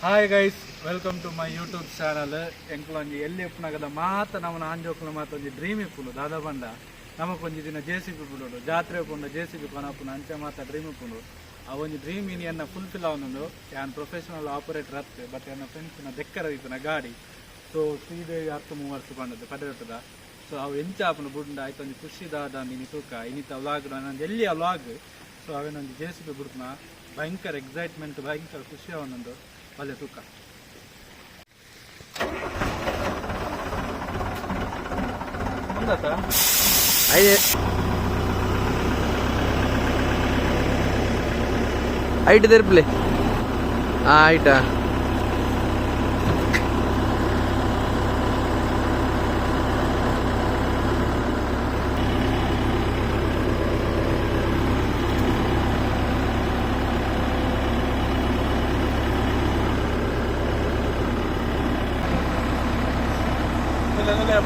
Hi guys, welcome to my YouTube channel. ಎಂಕ್ಲೊಂಜಿ ಎಲ್ಲಿ ಉಪ್ಪುನಾಗದ ಮಾತ ನಮ್ಮನ ಆಂಜೋಕ್ಲ ಮಾತೊಂಜಿ ಡ್ರೀಮ್ ಇಪ್ಪುಂಡು ದಾದ ಬಂಡ ನಮಕೊಂಜಿ ದಿನ JCB ಬಿಡೋಡು ಜಾತ್ರೆ ಉಪ್ಪುಂಡು JCB ಕೊನಪುನ ಅಂಚೆ ಮಾತ ಡ್ರೀಮ್ ಇಪ್ಪುಂಡು. ಆ ಒಂಜಿ ಡ್ರೀಮ್ ಇನಿ ಎನ್ನ ಫುಲ್ಫಿಲ್ ಆವೊಂದುಂಡು. ಯಾನ್ ಪ್ರೊಫೆಷನಲ್ ಆಪರೇಟರ್ ಅತ್ತೆ, ಬಟ್ ಎನ್ನ ಫ್ರೆಂಡ್ಸ್ನ ದೆಕ್ಕರ ಇತ್ತನ ಗಾಡಿ. ಸೊ ಶ್ರೀದೇವಿ 10 ಬಂದದ್ದು ಪಡೆಯುತ್ತದ. ಸೊ ಅವು ಎಂಚ ಆಪುನ ಬುಡ್ಂಡ ಆಯ್ತೊಂಜಿ ಖುಷಿ ದಾದ ಇನಿ ತೂಕ ಇನಿತ ವ್ಲಾಗ್ ನಂದು ಎಲ್ಲಿ ಆ ವ್ಲಾಗ್. ಸೊ ಅವೇನೊಂದು JCB ಬಿಡ್ತನ ಭಯಂಕರ ಎಕ್ಸೈಟ್ಮೆಂಟ್, ಭಯಂಕರ ಖುಷಿ ಅವನೊಂದು ಒಳ್ಳೆ ತೂಕ. ಮುಂದತ್ತ ಐಟ್ ತೆರ್ಪ್ಲೆ ಆಯ್ತಾ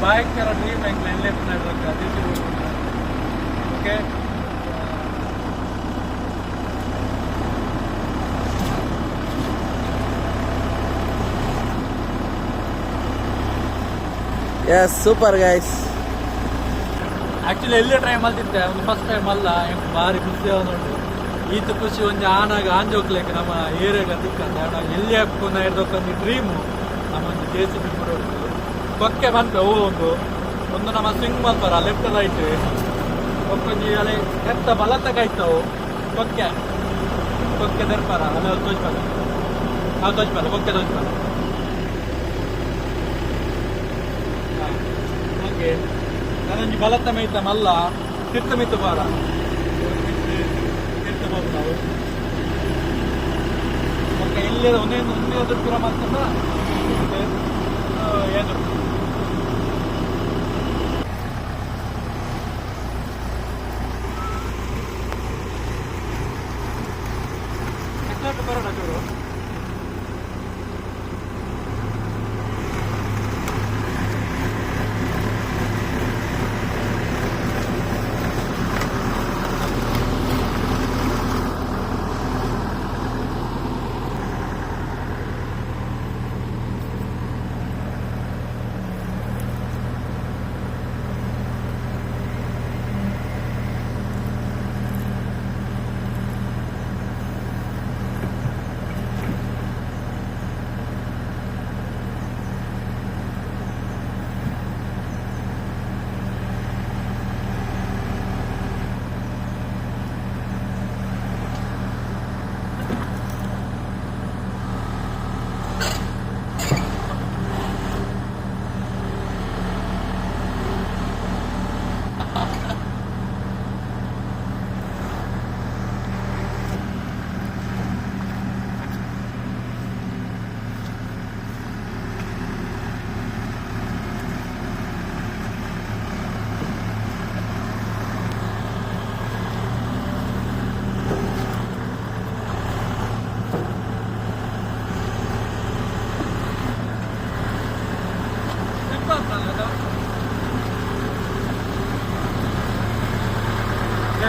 ಭಯಂಕರ ಡ್ರೀಮ್ ಹೆಂಗೆ okay. Yes super guys. Actually ಎಲ್ಲೇ ಟ್ರೈ ಮಾಡ್ತಿದ್ದೆ, ಒಂದು ಫಸ್ಟ್ ಟೈಮ್ ಅಲ್ಲ, ಭಾರಿ ಖುಷಿ ನೋಡು. ಈತ ಖುಷಿ ಒಂಜಿ ಆನಾಗ ಆಂಜೋಕ್ಲೆಕ್ ನಮ್ಮ ಏರಿಯಾಗ ದಿಕ್ಕಂತ ಎಲ್ಲಿ ಹಾಕೋನ ಇರ್ದಕ್ಕೊಂದು ಡ್ರೀಮು ನಮ್ಮ ಒಂದು JCB ಕೊಡೋದು. ಕೊಕ್ಕೆ ಬಂತು ಒಂದು ನಮ್ಮ ಸ್ವಿಂಗ್ ಮಲ್ಪರ ಲೆಫ್ಟ್ ರೈಟ್ ಒಕ್ಕೊಂಜಿ ಅಲೆ ಎತ್ತ ಬಲತ್ತ ಕಾಯ್ತಾವು ಕೊಕ್ಕೆ ತೆರ್ಪಾರ ಅಲ್ಲ ತೋಚ್ಪಾರ ಕೊಕ್ಕೆ ತೋಚ್ಪಾರ. ಓಕೆ, ನಾನೊಂಜಿ ಬಲತ್ತ ಮೇಯ್ತ ಮಲ್ಲ ತಿರ್ತ ಮಿತ್ತು ಬಾರ ತಿರ್ತ ಹೋಗಿ ನಾವು ಓಕೆ. ಇಲ್ಲೇ ಒಂದೇ ದೂರ ಮಾಡ್ಕೊಂಡ ಏನು ಬರೋಣ ಚೂರು.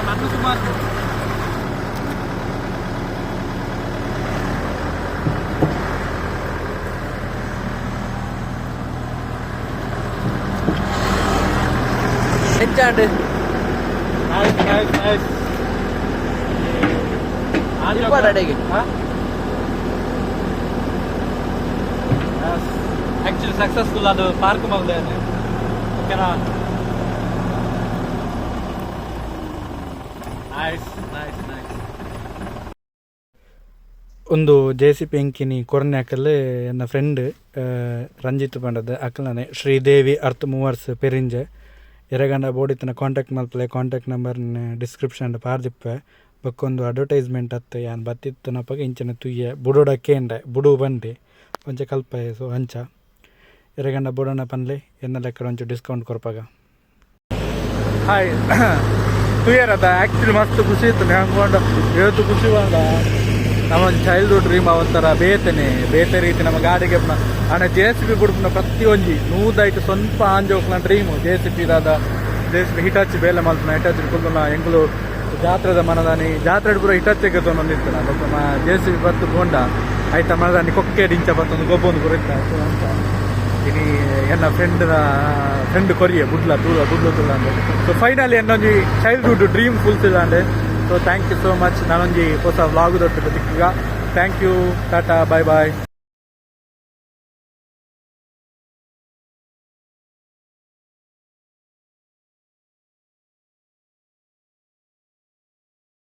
Manu semua ಹೆಚ್ಚಾಡು nice. ಸೂಪರ್ ಅಡಿಗೆ. ಆಕ್ಚುಲಿ ಸಕ್ಸಸ್ಫುಲ್ ಅದು ಪಾರ್ಕ್ ಮಲ್ದೆ ಓಕೆನಾ. ಒಂದು JCB ಎಂಕಿನಿ ಕೊರ್ನ್ಯಾಕಲ್ಲಿ ನನ್ನ ಫ್ರೆಂಡ್ ರಂಜಿತ್ ಪಂಡದ ಅಕ್ಕಲನೆ ಶ್ರೀದೇವಿ 10 ಪೆರಿಂಜೆ ಎರಗಂಡ ಬೋಡಿತನ ಕಾಂಟ್ಯಾಕ್ಟ್ ಮಲ್ಪಲೆ. ಕಾಂಟ್ಯಾಕ್ಟ್ ನಂಬರ್ನ ಡಿಸ್ಕ್ರಿಪ್ಷನ್ ಪಾರ್ದಿಪ್ಪೆ. ಬಕ್ಕೊಂದು ಅಡ್ವರ್ಟೈಸ್ಮೆಂಟ್ ಅತ್ತ ಯಾನ್ ಬತ್ತಿತ್ತು ನಪ್ಪಗ ಇಂಚನೆ ತುಯ್ಯ ಬುಡೋಡ ಕೇಂಡೆ ಬುಡು ಬಂಡಿ ಒಂಚ ಕಲ್ಪ. ಸೊ ಅಂಚ ಎರಗಂಡ ಬುಡೋಣ ಪನ್ಲೆ ಎನ್ನ ಲೆಕ್ಕ ಒಂಚು ಡಿಸ್ಕೌಂಟ್ ಕೊರ್ಪಾಗ. ಹಾಯ್ ತುಯ್ಯರ್ ಅದ ಆ್ಯಕ್ಚುಲಿ ಮಸ್ತ್ ಖುಷಿ ಇತ್ತು. ಹಂಗೊಂಡು ಇವತ್ತು ಖುಷಿ ಬಂದ ನಮ್ಮ ಚೈಲ್ಡ್ಹುಡ್ ಡ್ರೀಮ್ ಒಂಥರ ಬೇತೆ ರೀತಿ ನಮ್ಮ ಗಾಡಿಗೆ ಅಣ್ಣ JCB ಬಿಡ್ಪುನ ಪ್ರತಿಯೊಂಜಿ ನೂದಾಯ್ತು ಸ್ವಲ್ಪ ಆಂಜೋಕ್ಲ ಡ್ರೀಮು JCB ಹಿಟಾಚಿ ಬೇಲೆ ಮಲ್ಪನ ಹಿಟಾಚಿ ಕುಲ್ಪುನ ಎಂಗ್ಲು ಜಾತ್ರೆದ ಮನದಾನಿ ಜಾತ್ರೆ ಪೂರ ಹಿಟಚ್ಚೆಗೆ ತೊಂದಿತ್ತು ನಾನು JCB ಬತ್ತು ಗೊಂಡ ಆಯ್ತಾ ಮರದಾನಿ ಕೊಕ್ಕೆ ಡಿಂಚ ಬತ್ತೊಂದು ಗೊಬ್ಬೊಂದು ಕೊರಿತ ಸೊ ಅಂತ ಇನಿ ಎನ್ನ ಫ್ರೆಂಡ್ ಕೊರಿಯೆ ಬುಡ್ಲ ತುಲ್ಲ ಅಂದೆ ಸೊ ಫೈನಲಿ ಎನ್ನೊಂಜಿ ಚೈಲ್ಡ್ಹುಡ್ ಡ್ರೀಮ್ ಫುಲ್ಫಿಲ್ ಅಂದೆ so thank you so much ನಾನೊಂಜಿ ಹೊಸ ವ್ಲಾಗ್ ದೊಡ್ಡ ದಿಕ್ಕೀಗ thank you tata bye bye